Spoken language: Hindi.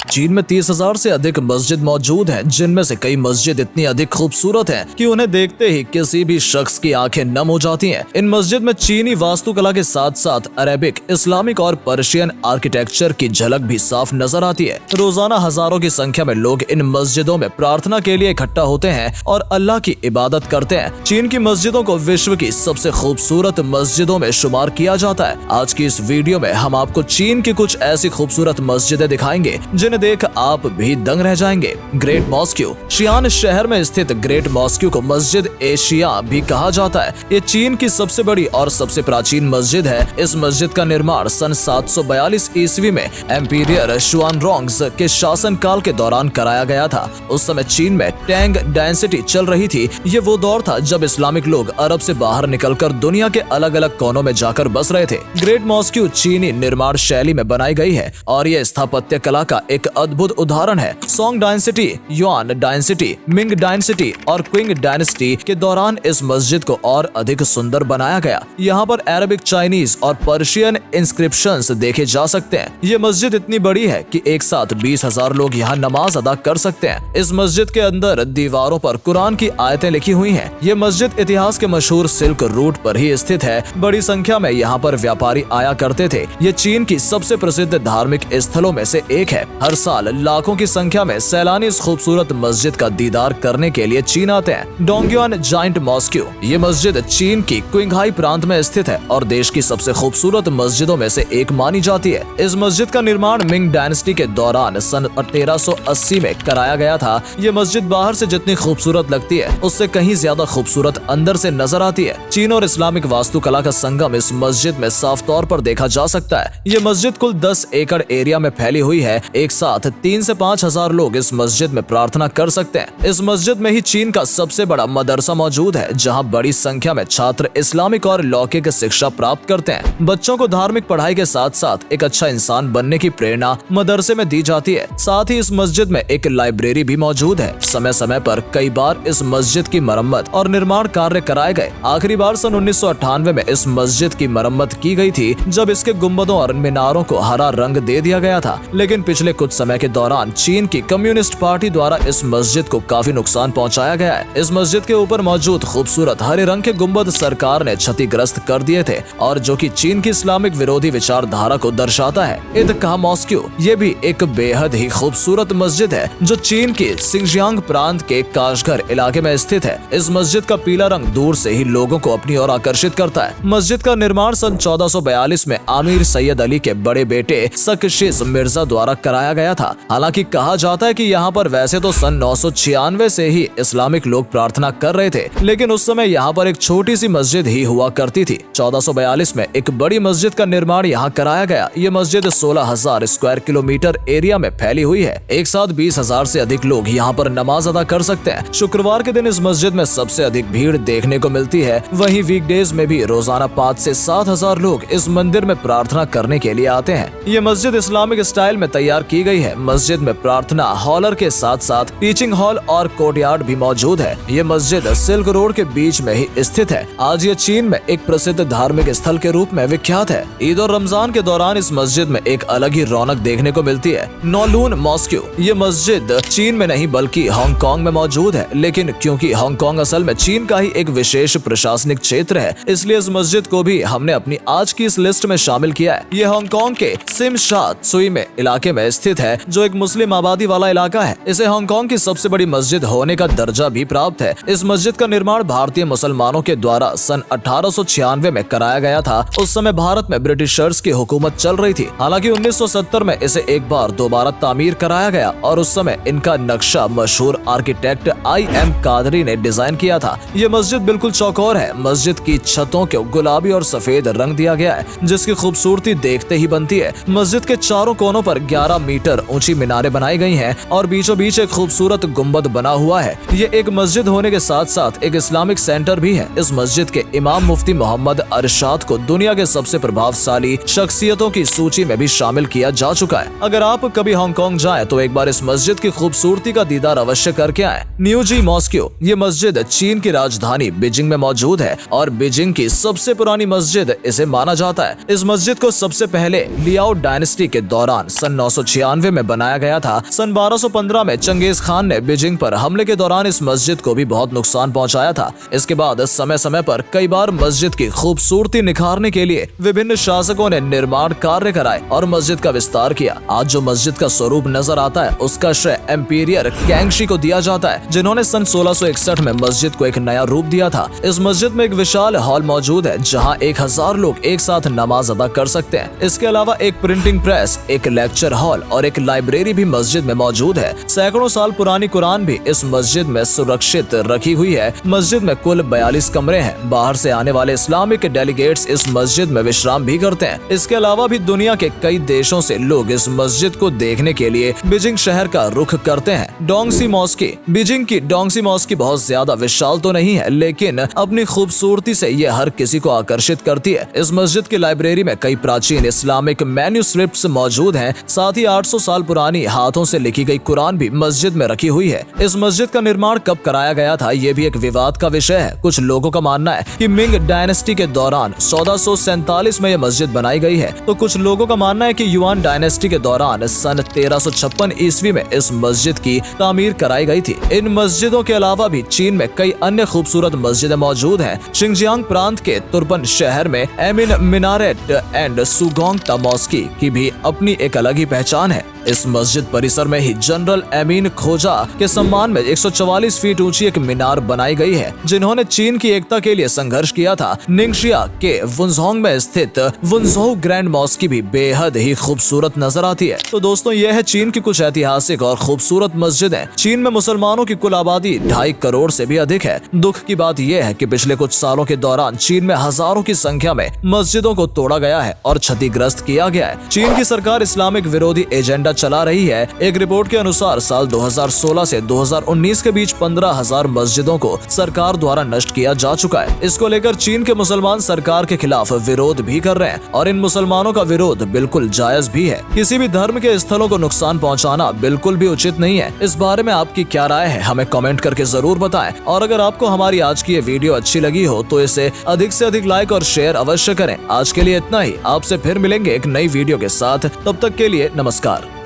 चीन में 30,000 से अधिक मस्जिद मौजूद हैं, जिनमें से कई मस्जिद इतनी अधिक खूबसूरत हैं कि उन्हें देखते ही किसी भी शख्स की आंखें नम हो जाती हैं। इन मस्जिद में चीनी वास्तुकला के साथ साथ अरेबिक, इस्लामिक और पर्शियन आर्किटेक्चर की झलक भी साफ नजर आती है। रोजाना हजारों की संख्या में लोग इन मस्जिदों में प्रार्थना के लिए इकट्ठा होते हैं और अल्लाह की इबादत करते हैं। चीन की मस्जिदों को विश्व की सबसे खूबसूरत मस्जिदों में शुमार किया जाता है। आज की इस वीडियो में हम आपको चीन की कुछ ऐसी खूबसूरत मस्जिदें दिखाएंगे जिन्हें देख आप भी दंग रह जाएंगे। Great mosque. शियान शहर में स्थित ग्रेट मॉस्क्यू को मस्जिद एशिया भी कहा जाता है। ये चीन की सबसे बड़ी और सबसे प्राचीन मस्जिद है। इस मस्जिद का निर्माण सन 742 ईस्वी में एम्पीरियर शुआनरोंग्स के शासन काल के दौरान कराया गया था। उस समय चीन में टैंग डायनेस्टी चल रही थी। ये वो दौर था जब इस्लामिक लोग अरब से बाहर निकलकर दुनिया के अलग अलग कोनों में जाकर बस रहे थे। ग्रेट मॉस्क्यू चीनी निर्माण शैली में बनाई गई है और ये स्थापत्य कला का एक अद्भुत उदाहरण है। Song dynasty, yuan dynasty, Ming dynasty और क्विंग डायनेस्टी के दौरान इस मस्जिद को और अधिक सुंदर बनाया गया। यहाँ पर अरबिक, चाइनीज और पर्शियन इंस्क्रिप्शंस देखे जा सकते हैं। ये मस्जिद इतनी बड़ी है कि एक साथ 20,000 लोग यहाँ नमाज अदा कर सकते हैं। इस मस्जिद के अंदर दीवारों पर कुरान की आयतें लिखी हुई हैं। ये मस्जिद इतिहास के मशहूर सिल्क रूट पर ही स्थित है। बड़ी संख्या में यहाँ पर व्यापारी आया करते थे। ये चीन की सबसे प्रसिद्ध धार्मिक स्थलों में से एक है। हर साल लाखों की संख्या में सैलानी इस खूबसूरत मस्जिद का दीदार करने के लिए चीन आते हैं। डोंगयुआन जाइंट मॉस्क्यू। ये मस्जिद चीन की क्विंघाई प्रांत में स्थित है और देश की सबसे खूबसूरत मस्जिदों में से एक मानी जाती है। इस मस्जिद का निर्माण मिंग डायनेस्टी के दौरान सन 1380 में कराया गया था। ये मस्जिद बाहर से जितनी खूबसूरत लगती है उससे कहीं ज्यादा खूबसूरत अंदर से नजर आती है। चीन और इस्लामिक वास्तुकला का संगम इस मस्जिद में साफ तौर पर देखा जा सकता है। ये मस्जिद कुल 10 एकड़ एरिया में फैली हुई है। एक साथ 3 से 5 हजार लोग इस मस्जिद में प्रार्थना कर सकते हैं। इस मस्जिद में ही चीन का सबसे बड़ा मदरसा मौजूद है, जहाँ बड़ी संख्या में छात्र इस्लामिक और लौकिक शिक्षा प्राप्त करते हैं। बच्चों को धार्मिक पढ़ाई के साथ साथ एक अच्छा इंसान बनने की प्रेरणा मदरसे में दी जाती है। साथ ही इस मस्जिद में एक लाइब्रेरी भी मौजूद है। समय समय पर कई बार इस मस्जिद की मरम्मत और निर्माण कार्य कराए गए। आखिरी बार सन 1998 में इस मस्जिद की मरम्मत की गई थी, जब इसके गुंबदों और मीनारों को हरा रंग दे दिया गया था। लेकिन पिछले कुछ समय के दौरान चीन की कम्युनिस्ट पार्टी द्वारा इस मस्जिद को काफी नुकसान पहुंचाया गया है। इस मस्जिद के ऊपर मौजूद खूबसूरत हरे रंग के गुंबद सरकार ने क्षतिग्रस्त कर दिए थे और जो कि चीन की इस्लामिक विरोधी विचारधारा को दर्शाता है। ईदगाह मॉस्क्यू। ये भी एक बेहद ही खूबसूरत मस्जिद है जो चीन के सिंगजियांग प्रांत के काशघर इलाके में स्थित है। इस मस्जिद का पीला रंग दूर से ही लोगों को अपनी ओर आकर्षित करता है। मस्जिद का निर्माण सन 1442 में आमिर सैयद अली के बड़े बेटे सकशीस मिर्जा द्वारा कराया गया था। हालांकि कहा जाता है कि यहाँ पर वैसे तो सन 996 से ही इस्लामिक लोग प्रार्थना कर रहे थे, लेकिन उस समय यहाँ पर एक छोटी सी मस्जिद ही हुआ करती थी। 1442 में एक बड़ी मस्जिद का निर्माण यहाँ कराया गया। ये मस्जिद 16,000 स्क्वायर किलोमीटर एरिया में फैली हुई है। एक साथ 20,000 से अधिक लोग यहाँ पर नमाज अदा कर सकते हैं। शुक्रवार के दिन इस मस्जिद में सबसे अधिक भीड़ देखने को मिलती है। वहीं वीकडेज में भी रोजाना 5 से 7,000 लोग इस मंदिर में प्रार्थना करने के लिए आते हैं। ये मस्जिद इस्लामिक स्टाइल में तैयार की गई है। मस्जिद में प्रार्थना हॉलर के साथ साथ टीचिंग हॉल और कोर्टयार्ड भी मौजूद है। ये मस्जिद सिल्क रोड के बीच में ही स्थित है। आज ये चीन में एक प्रसिद्ध धार्मिक स्थल के रूप में विख्यात है। ईद और रमजान के दौरान इस मस्जिद में एक अलग ही रौनक देखने को मिलती है। नोलून मॉस्क्यू। ये मस्जिद चीन में नहीं बल्कि हांगकांग में मौजूद है, लेकिन क्योंकि हांगकांग असल में चीन का ही एक विशेष प्रशासनिक क्षेत्र है, इसलिए इस मस्जिद को भी हमने अपनी आज की इस लिस्ट में शामिल किया है। ये हांगकांग के सिम शा त्सुई में इलाके में स्थित है, जो एक मुस्लिम आबादी वाला इलाका है। इसे हांगकांग की सबसे बड़ी मस्जिद होने का दर्जा भी प्राप्त है। इस मस्जिद का निर्माण भारतीय मुसलमानों के द्वारा सन 1896 में कराया गया था। उस समय भारत में ब्रिटिशर्स की हुकूमत चल रही थी। हालांकि 1970 में इसे एक बार दोबारा तामीर कराया गया और उस समय इनका नक्शा मशहूर आर्किटेक्ट I.M. कादरी ने डिजाइन किया था। ये मस्जिद बिल्कुल चौकोर है। मस्जिद की छतों को गुलाबी और सफेद रंग दिया गया है, जिसकी खूबसूरती देखते ही बनती है। मस्जिद के चारों कोनों पर 11 मीटर ऊंची मीनारें बनाई गई हैं और बीचों बीच एक खूबसूरत गुंबद बना हुआ है। ये एक मस्जिद होने के साथ साथ एक इस्लामिक सेंटर भी है। इस मस्जिद के इमाम मुफ्ती मोहम्मद अरशाद को दुनिया के सबसे प्रभावशाली शख्सियतों की सूची में भी शामिल किया जा चुका है। अगर आप कभी हांगकांग जाएं तो एक बार इस मस्जिद की खूबसूरती का दीदार अवश्य करके आएं। न्यूजी मॉस्क्यू। ये मस्जिद चीन की राजधानी बीजिंग में मौजूद है और बीजिंग की सबसे पुरानी मस्जिद इसे माना जाता है। इस मस्जिद को सबसे पहले लियाओ डायनेस्टी के दौरान सन 996 1993 में बनाया गया था। सन 1215 में चंगेज खान ने बीजिंग पर हमले के दौरान इस मस्जिद को भी बहुत नुकसान पहुंचाया था। इसके बाद समय समय पर कई बार मस्जिद की खूबसूरती निखारने के लिए विभिन्न शासकों ने निर्माण कार्य कराए और मस्जिद का विस्तार किया। आज जो मस्जिद का स्वरूप नजर आता है उसका श्रेय एम्पीरियर कैंगशी को दिया जाता है, जिन्होंने सन 1661 में मस्जिद को एक नया रूप दिया था। इस मस्जिद में एक विशाल हॉल मौजूद है जहां 1000 लोग एक साथ नमाज अदा कर सकते हैं। इसके अलावा एक प्रिंटिंग प्रेस, एक लेक्चर हॉल और एक लाइब्रेरी भी मस्जिद में मौजूद है। सैकड़ों साल पुरानी कुरान भी इस मस्जिद में सुरक्षित रखी हुई है। मस्जिद में कुल 42 कमरे हैं। बाहर से आने वाले इस्लामिक डेलीगेट्स इस मस्जिद में विश्राम भी करते हैं। इसके अलावा भी दुनिया के कई देशों से लोग इस मस्जिद को देखने के लिए बीजिंग शहर का रुख करते हैं। डोंगसी मॉस्की। बीजिंग की डोंगसी मॉस्की बहुत ज्यादा विशाल तो नहीं है, लेकिन अपनी खूबसूरती से ये हर किसी को आकर्षित करती है। इस मस्जिद की लाइब्रेरी में कई प्राचीन इस्लामिक मैन्यूस्क्रिप्ट्स मौजूद हैं। साथ ही 800 साल पुरानी हाथों से लिखी गई कुरान भी मस्जिद में रखी हुई है। इस मस्जिद का निर्माण कब कराया गया था, ये भी एक विवाद का विषय है। कुछ लोगों का मानना है कि मिंग डायनेस्टी के दौरान 1447 में यह मस्जिद बनाई गई है, तो कुछ लोगों का मानना है कि युआन डायनेस्टी के दौरान सन 1356 ईस्वी में इस मस्जिद की तामीर कराई गई थी। इन मस्जिदों के अलावा भी चीन में कई अन्य खूबसूरत मस्जिदें मौजूद हैं। शिंगजियांग प्रांत के तुर्पन शहर में एमिन मिनारेट एंड सुगोंग मॉस्की की भी अपनी एक अलग ही पहचान है। इस मस्जिद परिसर में ही जनरल एमीन खोजा के सम्मान में 144 फीट ऊंची एक मीनार बनाई गई है, जिन्होंने चीन की एकता के लिए संघर्ष किया था। निंगशिया के वुनझोंग में स्थित वुनझोउ ग्रैंड मॉस्की भी बेहद ही खूबसूरत नजर आती है। तो दोस्तों, यह है चीन की कुछ ऐतिहासिक और खूबसूरत मस्जिदें। चीन में मुसलमानों की कुल आबादी 2.5 करोड़ से भी अधिक है। दुख की बात यह है कि पिछले कुछ सालों के दौरान चीन में हजारों की संख्या में मस्जिदों को तोड़ा गया है और क्षतिग्रस्त किया गया है। चीन की सरकार इस्लामिक विरोधी एजेंडा चला रही है। एक रिपोर्ट के अनुसार साल 2016 से 2019 के बीच 15,000 मस्जिदों को सरकार द्वारा नष्ट किया जा चुका है। इसको लेकर चीन के मुसलमान सरकार के खिलाफ विरोध भी कर रहे हैं और इन मुसलमानों का विरोध बिल्कुल जायज भी है। किसी भी धर्म के स्थलों को नुकसान पहुंचाना बिल्कुल भी उचित नहीं है। इस बारे में आपकी क्या राय है, हमें कमेंट करके जरूर बताएं। और अगर आपको हमारी आज की ये वीडियो अच्छी लगी हो तो इसे अधिक से अधिक लाइक और शेयर अवश्य करें। आज के लिए इतना ही। आपसे फिर मिलेंगे एक नई वीडियो के साथ। तब तक के लिए नमस्कार।